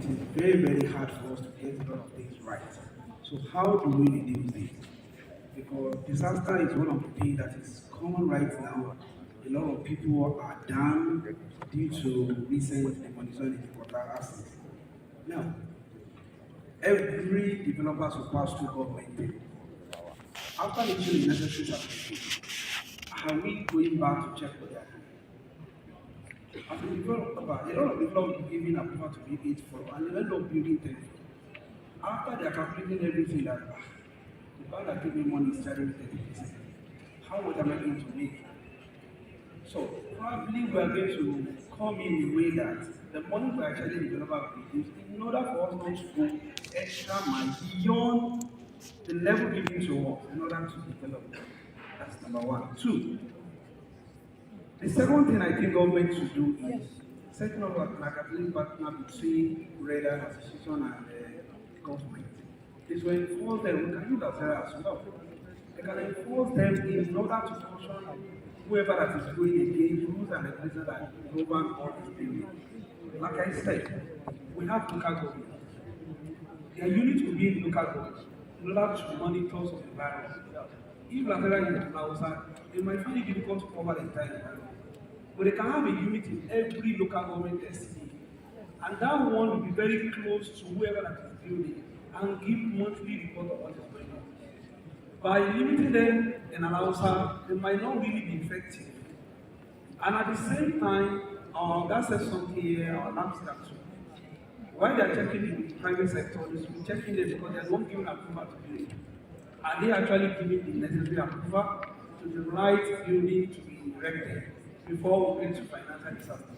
it is very, very hard for us to get a lot of things right. So how do we reduce this? Because disaster is one of the things that is common right now. A lot of people are down due to recent demolition in the water assets. Now, every developer should pass through government. After making the necessary application, are we going back to check what they are doing? As a developer, a lot of developers are giving approval to build 8 floor and they end up building 10 floor. After they are calculating everything that the bank that gave me money is charging me 30%. How much am I going to make? So probably we are going to come in a way that the money we are actually developer produce in order for us not to go extra mile beyond the level given to us in order to develop. That's number one. Two, the second thing I think government should do is setting up an academic partner between radar association and government. Is to enforce them. We can look at that as well. They can enforce them in order to function whoever that is going against rules and regulations that govern all this building. Like I said, we have local government. Their unit will be in local government in order to monitor some environment. If Lateral is an outside, they might find it difficult to cover the entire environment. But they can have a unit in every local government SCD. And that one will be very close to whoever that is building and give monthly report of what is going on. By limiting them in an outside, they might not really be effective. And at the same time, our gas says something here, our lamps that too. Why they are checking the private sector, they should be checking them because they are not giving approval to build. Are they actually giving the necessary approval to the right building to be erected before we get to financial disaster?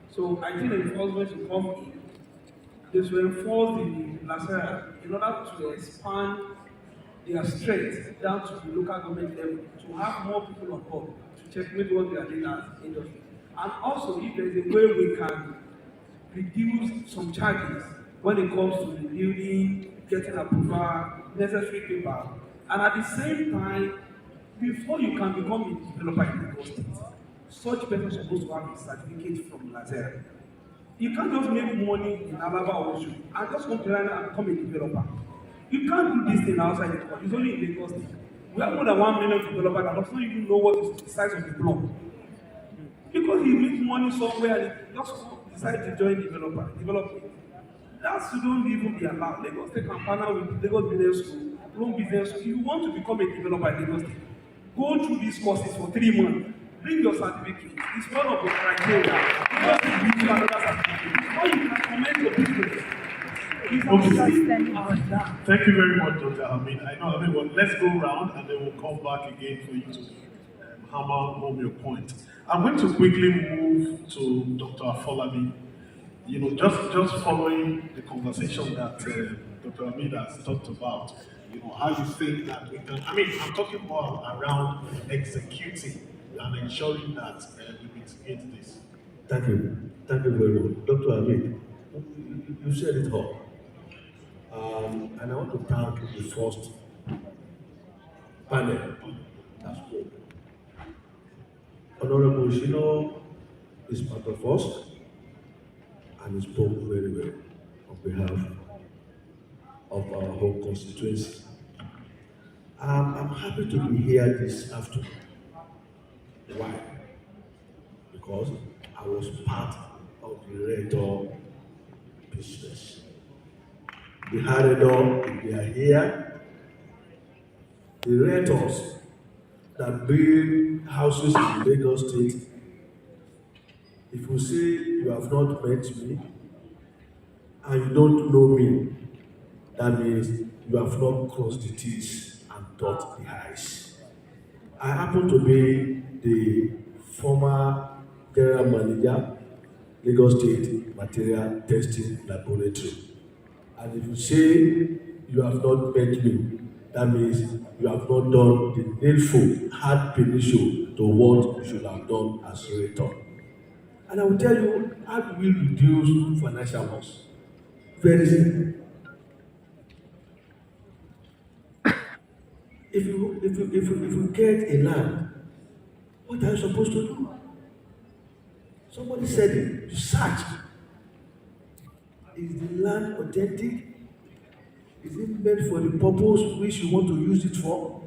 So I think the enforcement should come in. They should enforce the Lasera in order to expand their strength down to the local government level to have more people on board to checkmate what we are doing as industry. And also, if there is a way we can reduce some charges when it comes to the building, getting approval, necessary paper, and at the same time, before you can become a developer in the state, such person is supposed to have a certificate from Lazera. You can't just make money in Alaba or Oshu and just come to Ghana and become a developer. You can't do this thing outside the country. It's only in Lagos State. We have more than 1 million developers that doesn't even know what is the size of the block. Because he makes money somewhere and he just decide to join developing. That shouldn't even be allowed. Lagos State can partner with Lagos Business School, Loan Business School. If you want to become a developer in Lagos State, go through these courses for 3 months. Bring your certificate. It's one of the criteria. Because you give you another certificate. How you can comment your business. Thank you very much, Dr. Hamid. I know everyone. Let's go round and then we'll come back again for you to hammer home your point. I'm going to quickly move to Dr. Afolabi. You know, just following the conversation that Dr. Hamid has talked about. You know, how you think that we can. I mean, I'm talking more around executing and ensuring that we mitigate this. Thank you. Thank you very much. Dr. Hamid, you said it all. And I want to thank the first panel that spoke. Honorable Shino is part of us and he spoke very well on behalf of our whole constituency. I'm happy to be here this afternoon. Why? Because I was part of the Redor business. The Redor, they are here. The Redors that build houses in Lagos State. If you say you have not met me and you don't know me, that means you have not crossed the T's and dot the I's. I happen to be the former general manager, Lagos State Material Testing Laboratory. And if you say you have not met me, that means you have not done the needful, hard penitential to what you should have done as a return. And I will tell you, how do we reduce financial loss? Very simple. If you get a land, what are you supposed to do? Somebody said it, you search. Is the land authentic? Is it meant for the purpose which you want to use it for?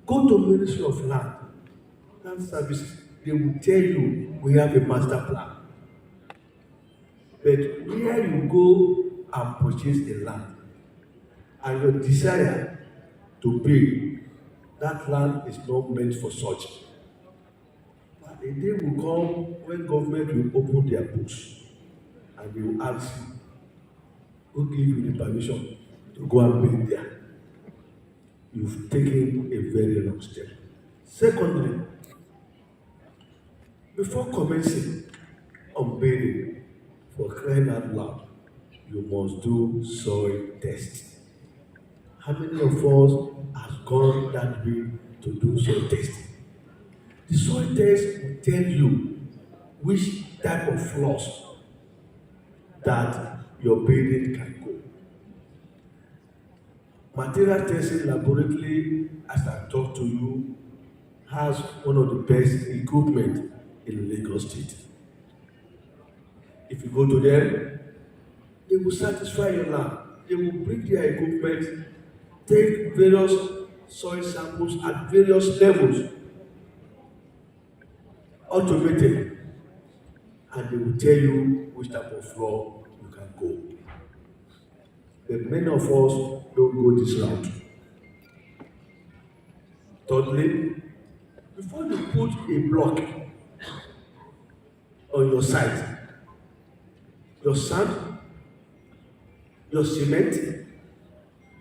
Go to Ministry of Land Services. They will tell you we have a master plan. But where you go and purchase a land and your desire to pay, that land is not meant for such. But a day will come when government will open their books and they will ask you, who gave you the permission to go and build there? You've taken a very wrong step. Secondly, before commencing on building, for crying out loud, you must do soil test. How many of us have gone that way to do soil testing? The soil test will tell you which type of flaws that your building can go. Material testing laboratory, as I talk to you, has one of the best equipment in Lagos State. If you go to them, they will satisfy your land. They will bring their equipment, take various soil samples at various levels, automated, and they will tell you which type of floor you can go. But many of us don't go this route. Thirdly, before you put a block on your site, your sand, your cement,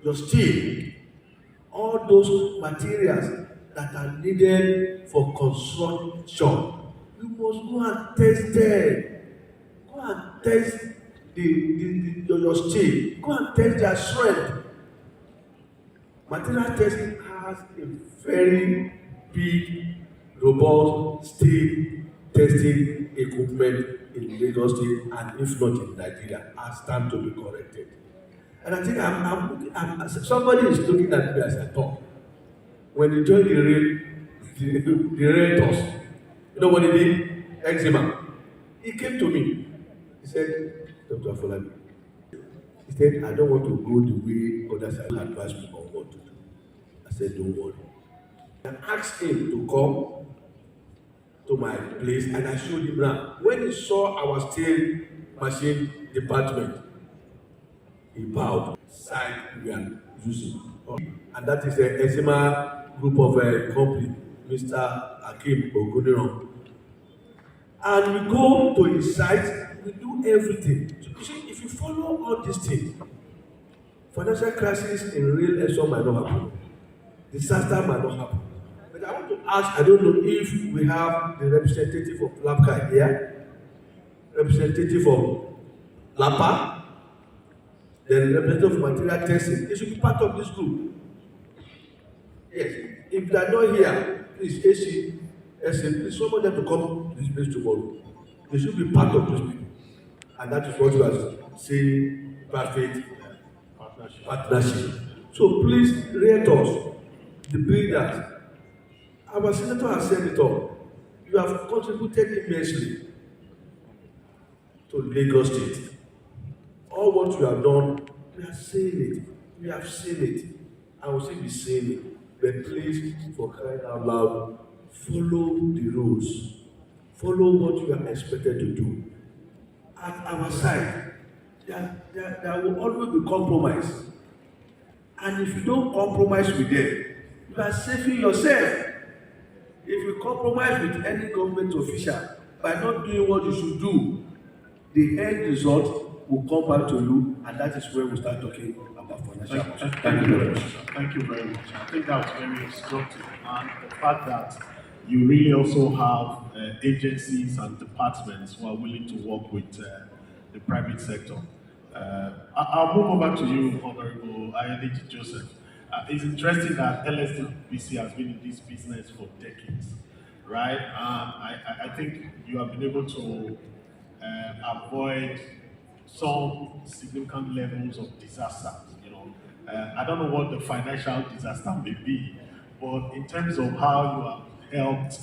your steel, all those materials that are needed for construction, you must go and test them. Go and test your steel. Go and test their strength. Material testing has a very big, robust steel testing equipment in Lagos State, and if not in Nigeria, has time to be corrected. And I think somebody is looking at me as I talk. When he joined the realtors, you know what he did? Eczema. He came to me. He said, Dr. Afolabi, he said, I don't want to go the way others have advised me on what to do. I said, don't worry. I asked him to come to my place, and I showed him around. When he saw our steel machine department, he bowed. Side we are using, and that is the Eczema group of company, Mr. Hakim Oguniran. And we go to his site, we do everything. So you see, if you follow all these things, financial crisis in real estate might not happen, disaster might not happen. But I want to ask, I don't know if we have the representative of LAPCA here, representative of LAPA, the representative of material testing. They should be part of this group. Yes. If they are not here, please, AC, please, someone them to come to this place tomorrow. They should be part of this people. And that is what you are saying, perfect partnership. So please, realtors, the builders, our senator has said it all. You have contributed immensely to Lagos State. All what you have done, we are saying it. We have seen it. I will still be saying it. But please, for crying out loud, follow the rules. Follow what you are expected to do. At our side, there will always be compromise. And if you don't compromise with them, you are saving yourself. If you compromise with any government official by not doing what you should do, the end result will come back to you, and that is where we start talking about financial. Thank you very much. Thank you very much. I think that was very instructive, and the fact that you really also have agencies and departments who are willing to work with the private sector. I'll move over to you, Honorable Ayodeji Joseph. It's interesting that LSTBC has been in this business for decades, right? I think you have been able to avoid some significant levels of disaster. I don't know what the financial disaster may be, but in terms of how you have helped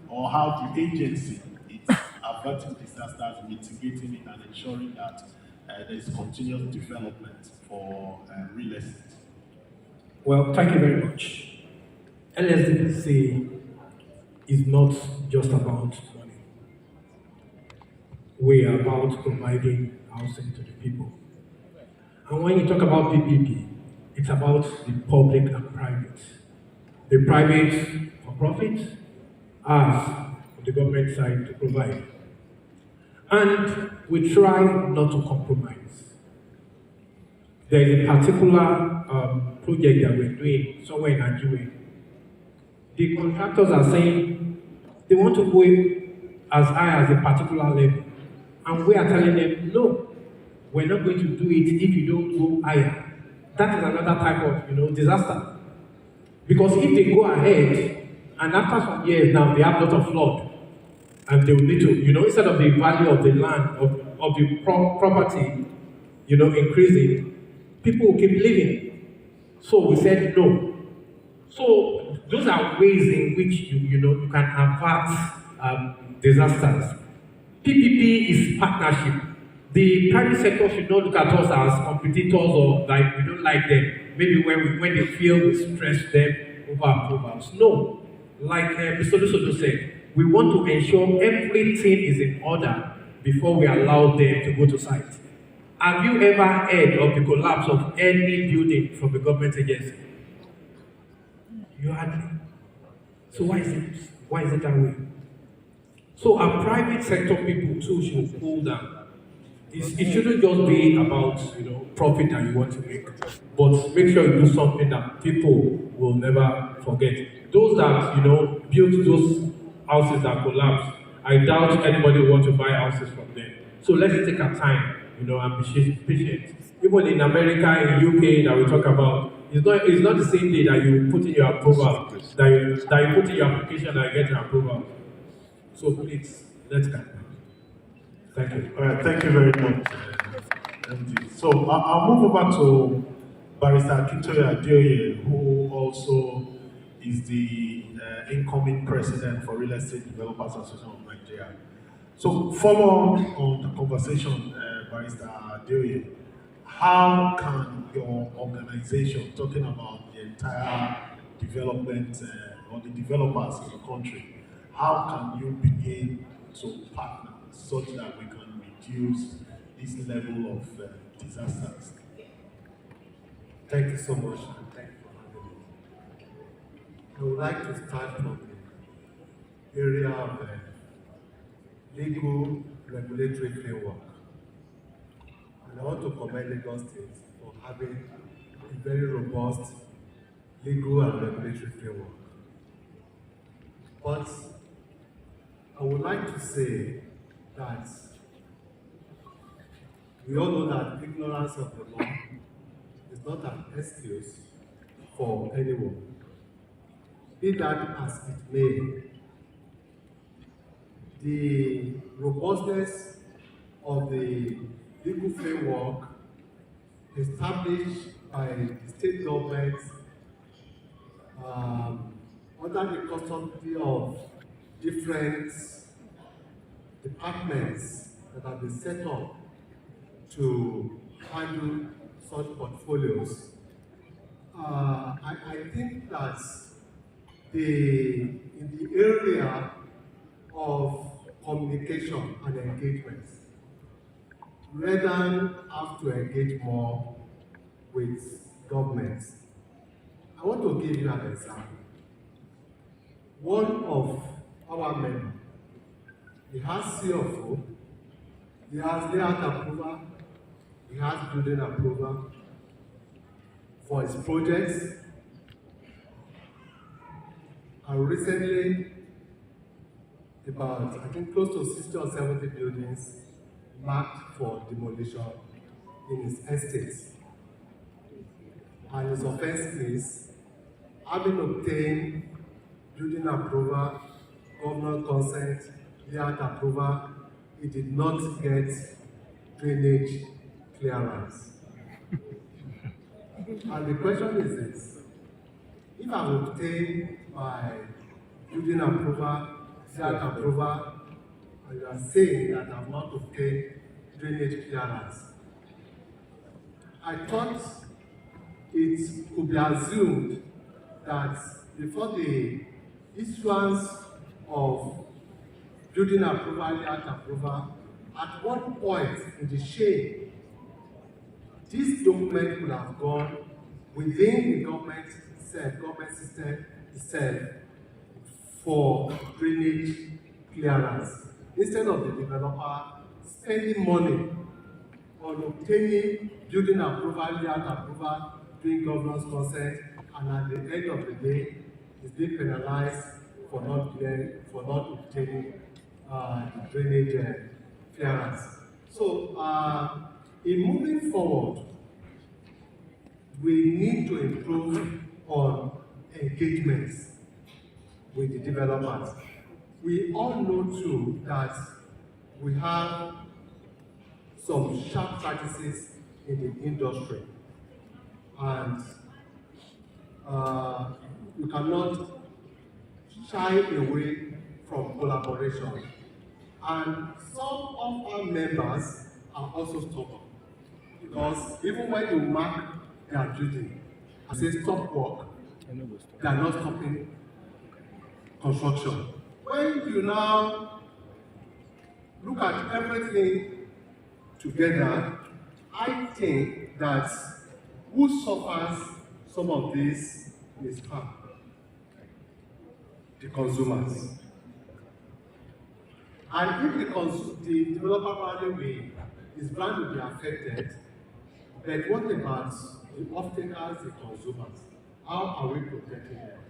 or how the agency is averting disasters, mitigating it, and ensuring that there's continuous development for real estate? Well, thank you very much. LSDPC is not just about money. We are about providing housing to the people. And when you talk about PPP, it's about the public and private. The private for profit, us, the government side to provide. And we try not to compromise. There is a particular project that we're doing somewhere in Nigeria. The contractors are saying they want to go as high as a particular level. And we are telling them, no, we're not going to do it if you don't go higher. That is another type of disaster. Because if they go ahead, and after some years now, they have a lot of flood, and they will need to, instead of the value of the land, of the property, increasing, people will keep living. So we said no. So those are ways in which you can avert disasters. PPP is partnership. The private sector should not look at us as competitors or like we don't like them. Maybe when they feel we stress them over approvals. No. Like Mr. Lusodo said, we want to ensure everything is in order before we allow them to go to site. Have you ever heard of the collapse of any building from a government agency? You hardly. So why is it that way? So our private sector people too should cool down. It shouldn't just be about profit that you want to make, but make sure you do something that people will never forget. Those that built those houses that collapsed, I doubt anybody will want to buy houses from them. So let's take our time, and be patient. Even in America, in UK that we talk about, it's not the same day that you put in your approval, that you put in your application and you get your approval. So please, let's go. Thank you. All right, thank you very much, MD. So I'll move over to Barrister Akintoye Adeoye, who also is the incoming president for Real Estate Developers Association of Nigeria. So follow on the conversation, Barrister Adeoye, how can your organization, talking about the entire development or the developers in the country, how can you begin to partner such that we can reduce this level of disasters? Thank you so much, and thank you for having me. I would like to start from the area of legal regulatory framework. And I want to commend Lagos State for having a very robust legal and regulatory framework. But I would like to say that we all know that ignorance of the law is not an excuse for anyone. Be that as it may, the robustness of the legal framework established by the state government under the custody of different departments that have been set up to handle such portfolios. I think that in the area of communication and engagement, rather have to engage more with governments. I want to give you an example. One of our members, he has CFO, he has layout approval, he has building approval for his projects. And recently, about, I think, close to 60 or 70 buildings marked for demolition in his estate. And his offense is having obtained building approval, governor consent, layout approval, he did not get drainage clearance. And the question is this: if I obtain my building approval, layout approval, and you are saying that I have not obtained drainage clearance, I thought it could be assumed that before the issuance of building approval, layout approval, at one point in the chain, this document could have gone within the government itself, government system itself, for drainage clearance, instead of the developer spending money on obtaining building approval, layout approval, doing governance consent, and at the end of the day, is being penalized for not obtaining the drainage clearance. So, in moving forward, we need to improve on engagements with the developers. We all know too that we have some sharp practices in the industry, and you cannot shy away from collaboration. And some of our members are also stubborn, because even when you mark their duty and say stop work, they are not stopping construction. When you now look at everything together, I think that who suffers some of this is harm? The consumers. And if the developer value is bound to be affected, but what about the off-takers, the consumers? How are we protecting them?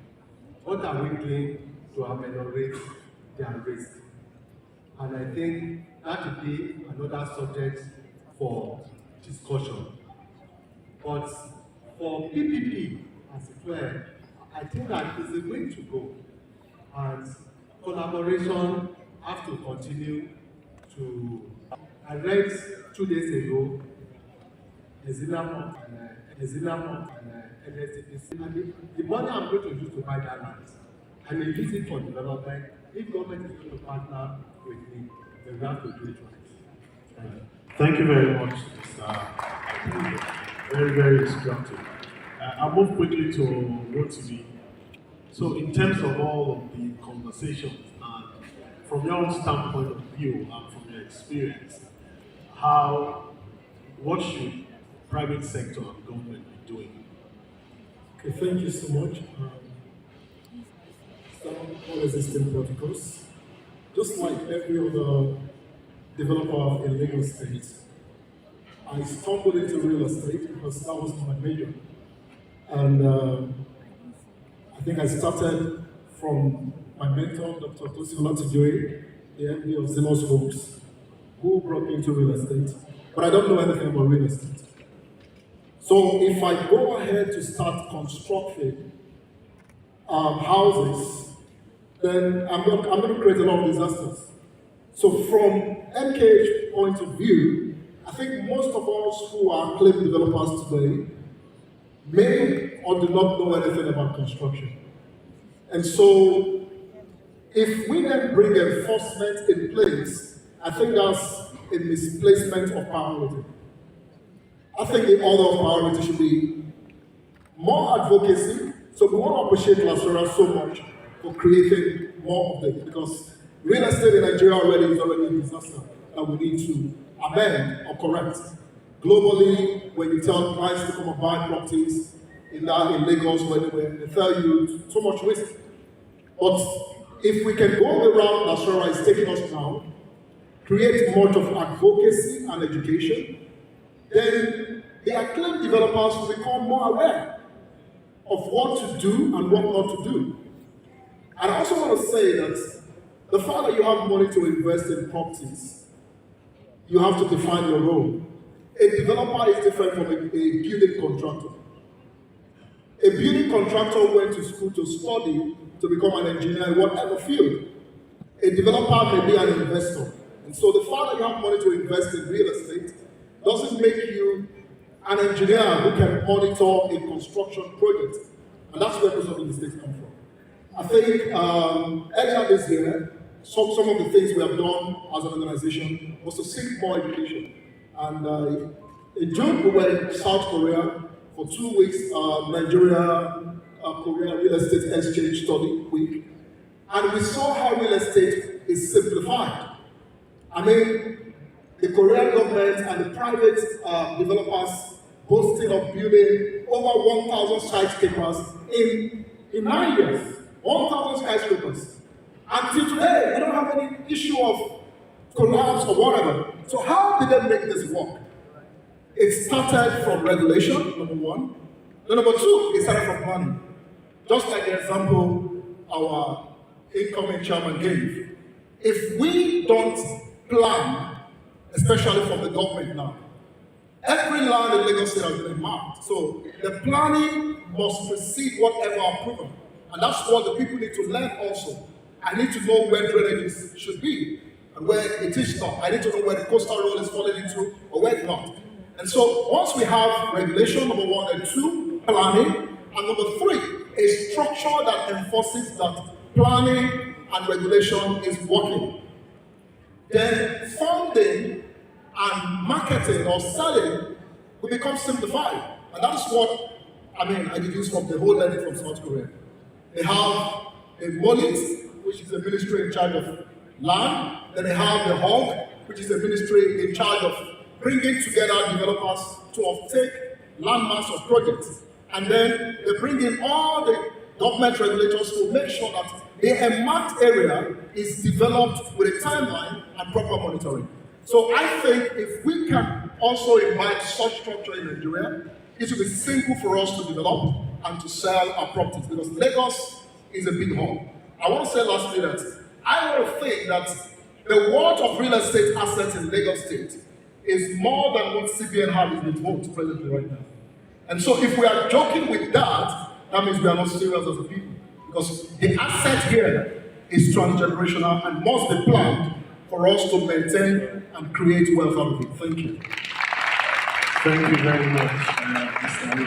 What are we doing to ameliorate their risk? And I think that would be another subject for discussion. But for PPP, as it were, I think that is the way to go. And collaboration has to continue to. I read 2 days ago, Ezinamo and NSDPC. And the money I'm going to use to buy that land, I may use it for development. If government is going to partner with me, then we have to do it right. Thank you very much, Mr. Very, very instructive. I'll move quickly to Rotimi. So in terms of all of the conversations, and from your own standpoint of view and from your experience, what should private sector and government be doing? Okay, thank you so much. Some all existing protocols. Just like every other developer in Lagos State, I stumbled into real estate because that was my major. And I think I started from my mentor, Dr. Tosin Olatijoye, the MD of Zimos Homes, who brought me into real estate. But I don't know anything about real estate. So if I go ahead to start constructing houses, then I'm going to create a lot of disasters. So from MKH point of view, I think most of us who are claim developers today may or do not know anything about construction. And so if we then bring enforcement in place, I think that's a misplacement of priority. I think the order of priority should be more advocacy. So we want to appreciate Lasera so much for creating more of it, because real estate in Nigeria is already a disaster that we need to amend or correct. Globally, when you tell clients to come and buy properties in Lagos or anywhere, they tell you so much risk. But if we can go around Lasera is taking us now, create much of advocacy and education, then the acclaimed developers will become more aware of what to do and what not to do. And I also want to say that the fact that you have money to invest in properties, you have to define your role. A developer is different from a building contractor. A building contractor went to school to study to become an engineer in whatever field. A developer may be an investor. And so the fact that you have money to invest in real estate doesn't make you an engineer who can monitor a construction project. And that's where most of the mistakes come from. I think earlier this year, some of the things we have done as an organization was to seek more education. And In June, we were in South Korea for 2 weeks, Nigeria, Korea Real Estate Exchange Study Week. And we saw how real estate is simplified. I mean, the Korean government and the private developers boasting of building over 1,000 skyscrapers in 9 years. 1,000 skyscrapers. Until today, we don't have any issue of collapse or whatever. So how did they make this work? It started from regulation, number one. Then number two, it started from planning. Just like the example our incoming chairman gave. If we don't plan, especially from the government now, every land in Lagos State has been marked. So the planning must precede whatever approval. And that's what the people need to learn also. I need to know where drainages should be and where it is not. I need to know where the coastal road is falling into or where it's not. And so once we have regulation, number one, and two, planning, and number three, a structure that enforces that planning and regulation is working, then funding and marketing or selling will become simplified. And that is what, I deduce from the whole learning from South Korea. They have a MOLIT, which is a ministry in charge of land. Then they have the HOG, which is a ministry in charge of bringing together developers to obtake landmass of projects. And then they bring in all the government regulators to make sure that the marked area is developed with a timeline and proper monitoring. So I think if we can also invite such structure in Nigeria, it will be simple for us to develop and to sell our properties, because Lagos is a big hub. I want to say lastly that I want to think that the worth of real estate assets in Lagos State is more than what CBN has in its vote presently right now. And so if we are joking with that, that means we are not serious as a people. Because the asset here is transgenerational and must be planned for us to maintain and create wealth out of it. Thank you. Thank you very much, Mr. Ali.